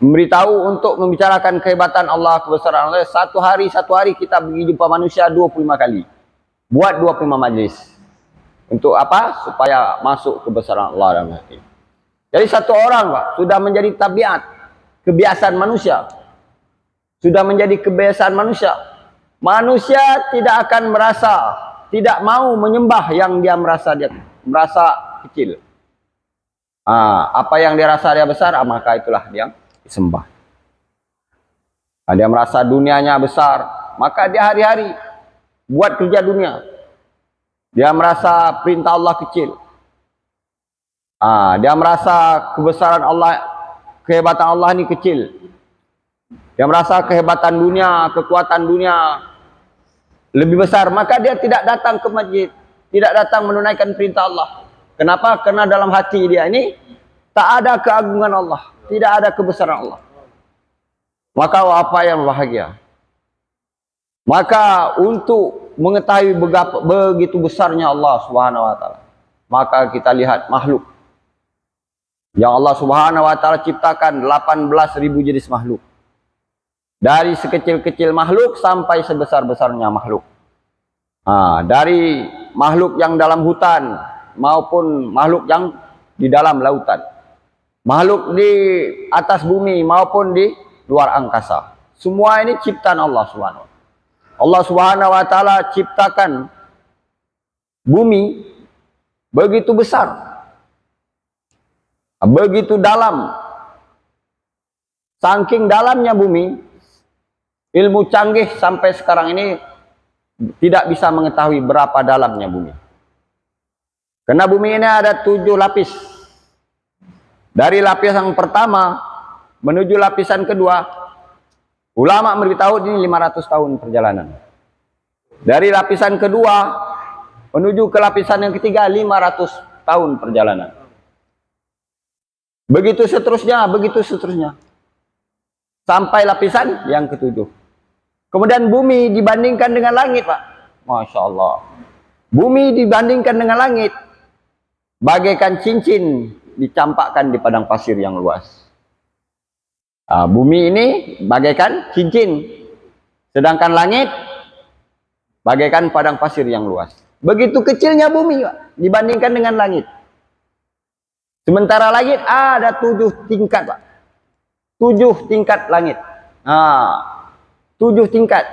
memberitahu untuk membicarakan kehebatan Allah, kebesaran Allah. Satu hari kita pergi jumpa manusia 25 kali. Buat 25 majlis. Untuk apa? Supaya masuk kebesaran Allah dalam hati. Jadi satu orang Pak, sudah menjadi tabiat, kebiasaan manusia. Sudah menjadi kebiasaan manusia. Manusia tidak akan merasa, tidak mau menyembah yang dia merasa kecil. Apa yang dia rasa dia besar, maka itulah dia disembah. Dia merasa dunianya besar, maka dia hari-hari buat kerja dunia. Dia merasa perintah Allah kecil. Dia merasa kebesaran Allah, kehebatan Allah ini kecil. Dia merasa kehebatan dunia, kekuatan dunia lebih besar, maka dia tidak datang ke masjid, tidak datang menunaikan perintah Allah. Kenapa? Karena dalam hati dia ini tak ada keagungan Allah, tidak ada kebesaran Allah. Maka apa yang bahagia? Maka untuk mengetahui begitu besarnya Allah Subhanahu wa taala, maka kita lihat makhluk yang Allah Subhanahu wa taala ciptakan 18.000 jenis makhluk. Dari sekecil-kecil makhluk sampai sebesar-besarnya makhluk. Dari makhluk yang dalam hutan maupun makhluk yang di dalam lautan. Makhluk di atas bumi maupun di luar angkasa. Semua ini ciptaan Allah Subhanahu wa taala. Allah Subhanahu wa taala ciptakan bumi begitu besar, begitu dalam. Saking dalamnya bumi, ilmu canggih sampai sekarang ini tidak bisa mengetahui berapa dalamnya bumi. Karena bumi ini ada 7 lapis. Dari lapisan pertama menuju lapisan kedua, ulama memberitahu ini 500 tahun perjalanan. Dari lapisan kedua menuju ke lapisan yang ketiga 500 tahun perjalanan. Begitu seterusnya. Sampai lapisan yang ketujuh. Kemudian bumi dibandingkan dengan langit, Pak. Masya Allah. Bumi dibandingkan dengan langit, bagaikan cincin dicampakkan di padang pasir yang luas. Bumi ini bagaikan cincin, sedangkan langit bagaikan padang pasir yang luas. Begitu kecilnya bumi, Pak, dibandingkan dengan langit. Sementara langit ada 7 tingkat, Pak. 7 tingkat langit. 7 tingkat.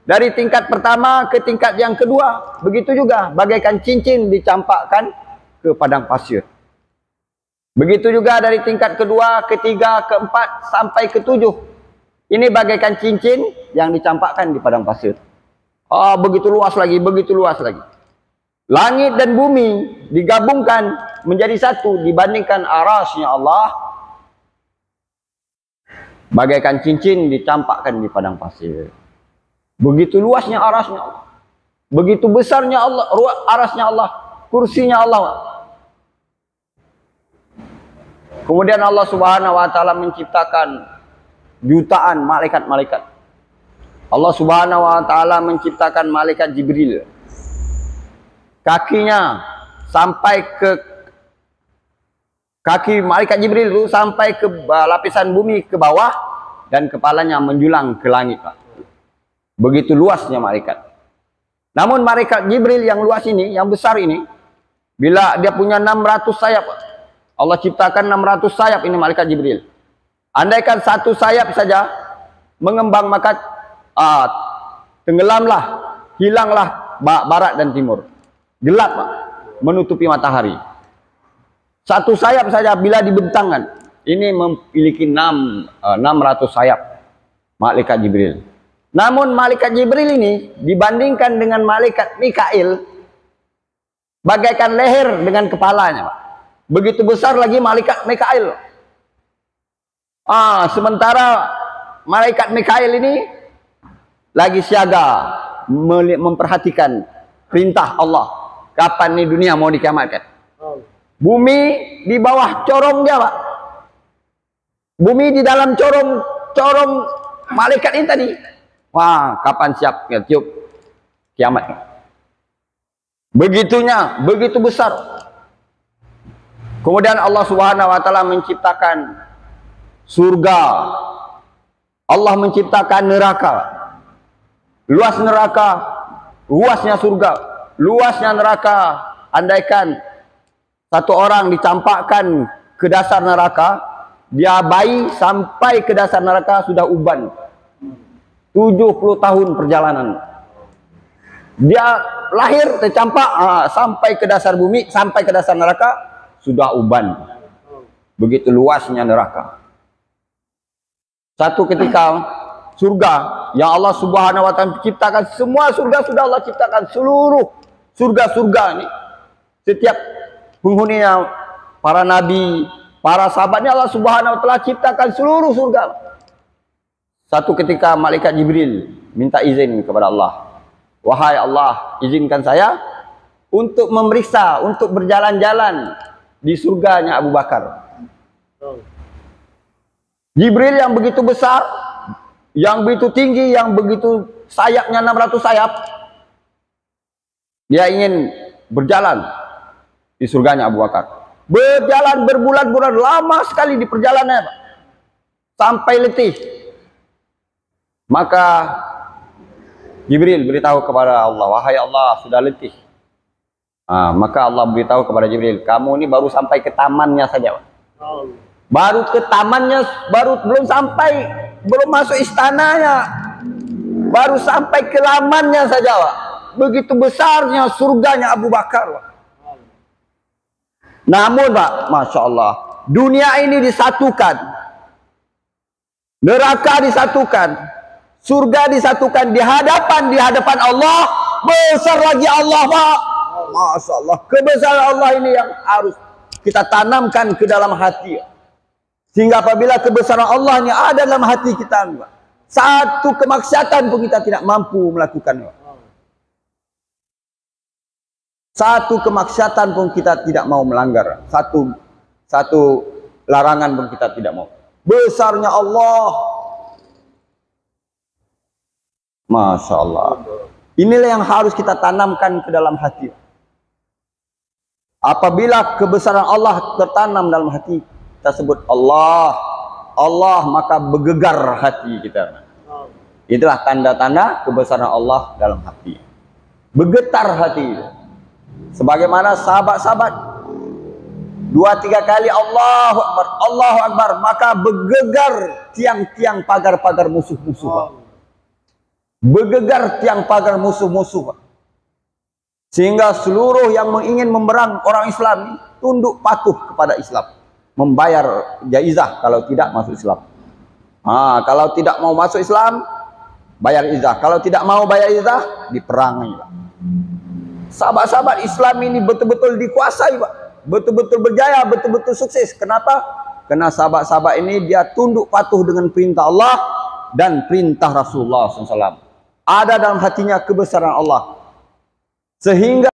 Dari tingkat pertama ke tingkat yang kedua, begitu juga bagaikan cincin dicampakkan ke padang pasir. Begitu juga dari tingkat kedua, ketiga, keempat sampai ke-7. Ini bagaikan cincin yang dicampakkan di padang pasir. Begitu luas lagi, begitu luas lagi. Langit dan bumi digabungkan menjadi satu dibandingkan arasnya Allah, bagaikan cincin dicampakkan di padang pasir. Begitu luasnya arasnya Allah. Begitu besarnya Allah, arasnya Allah, kursinya Allah. Kemudian Allah Subhanahu wa taala menciptakan jutaan malaikat-malaikat. Allah Subhanahu wa taala menciptakan malaikat Jibril. Kakinya sampai ke kaki malaikat Jibril itu sampai ke lapisan bumi ke bawah dan kepalanya menjulang ke langit, Pak. Begitu luasnya malaikat. Namun malaikat Jibril yang luas ini, yang besar ini, bila dia punya 600 sayap, Allah ciptakan 600 sayap ini malaikat Jibril. Andaikan satu sayap saja mengembang, maka tenggelamlah, hilanglah barat dan timur. Gelap, Pak, menutupi matahari. Satu sayap saja bila dibentangkan, ini memiliki 600 sayap malaikat Jibril. Namun malaikat Jibril ini dibandingkan dengan malaikat Mikail bagaikan leher dengan kepalanya, Pak. Begitu besar lagi malaikat Mikail. Sementara malaikat Mikail ini lagi siaga memperhatikan perintah Allah. Kapan nih dunia mau dikiamatkan? Bumi di bawah corong dia, Pak. Bumi di dalam corong malaikat ini tadi. Wah, kapan siap tiup kiamat? Begitunya, begitu besar. Kemudian Allah Subhanahu wa taala menciptakan surga. Allah menciptakan neraka. Luas neraka, luasnya surga. Luasnya neraka, andaikan satu orang dicampakkan ke dasar neraka, dia bayi sampai ke dasar neraka sudah uban. 70 tahun perjalanan. Dia lahir tercampak sampai ke dasar bumi, sampai ke dasar neraka sudah uban. Begitu luasnya neraka. Satu ketika surga yang Allah Subhanahu wa taala ciptakan, semua surga sudah Allah ciptakan, seluruh surga-surga ini. Setiap penghuninya, para nabi, para sahabatnya Allah Subhanahu wa taala ciptakan seluruh surga. Satu ketika malaikat Jibril minta izin kepada Allah. Wahai Allah, izinkan saya untuk memeriksa, untuk berjalan-jalan di surganya Abu Bakar. Jibril yang begitu besar, yang begitu tinggi, yang begitu sayapnya 600 sayap, dia ingin berjalan di surganya Abu Bakar. Berjalan berbulan-bulan, lama sekali di perjalanannya, sampai letih. Maka Jibril beritahu kepada Allah, wahai Allah, sudah letih. Maka Allah beritahu kepada Jibril, kamu ini baru sampai ke tamannya saja. Baru ke tamannya, belum sampai, belum masuk istananya, baru sampai ke lamannya saja, Pak. Begitu besarnya surganya Abu Bakar, Pak. Namun, Pak, Masya Allah, dunia ini disatukan, neraka disatukan, surga disatukan di hadapan Allah. Besar lagi Allah, Pak. Masya Allah, kebesaran Allah ini yang harus kita tanamkan ke dalam hati. Sehingga apabila kebesaran Allah ini ada dalam hati kita, satu kemaksiatan pun kita tidak mampu melakukan. Satu kemaksiatan pun kita tidak mau melanggar. Satu larangan pun kita tidak mau. Besarnya Allah. Masya Allah. Inilah yang harus kita tanamkan ke dalam hati. Apabila kebesaran Allah tertanam dalam hati, kita sebut Allah, Allah, maka bergegar hati kita. Itulah tanda-tanda kebesaran Allah dalam hati. Bergetar hati. Sebagaimana sahabat-sahabat 2-3 kali Allahu Akbar, Allahu Akbar, maka bergegar tiang-tiang pagar-pagar musuh-musuh. Bergegar tiang pagar musuh-musuh. Sehingga seluruh yang ingin memerang orang Islam tunduk patuh kepada Islam. Membayar jaizah kalau tidak masuk Islam. Kalau tidak mau masuk Islam, bayar izah. Kalau tidak mau bayar izah, diperangi, Pak. Sahabat-sahabat Islam ini betul-betul dikuasai, Pak. Betul-betul berjaya, betul-betul sukses. Kenapa? Karena sahabat-sahabat ini dia tunduk patuh dengan perintah Allah dan perintah Rasulullah SAW. Ada dalam hatinya kebesaran Allah. Sehingga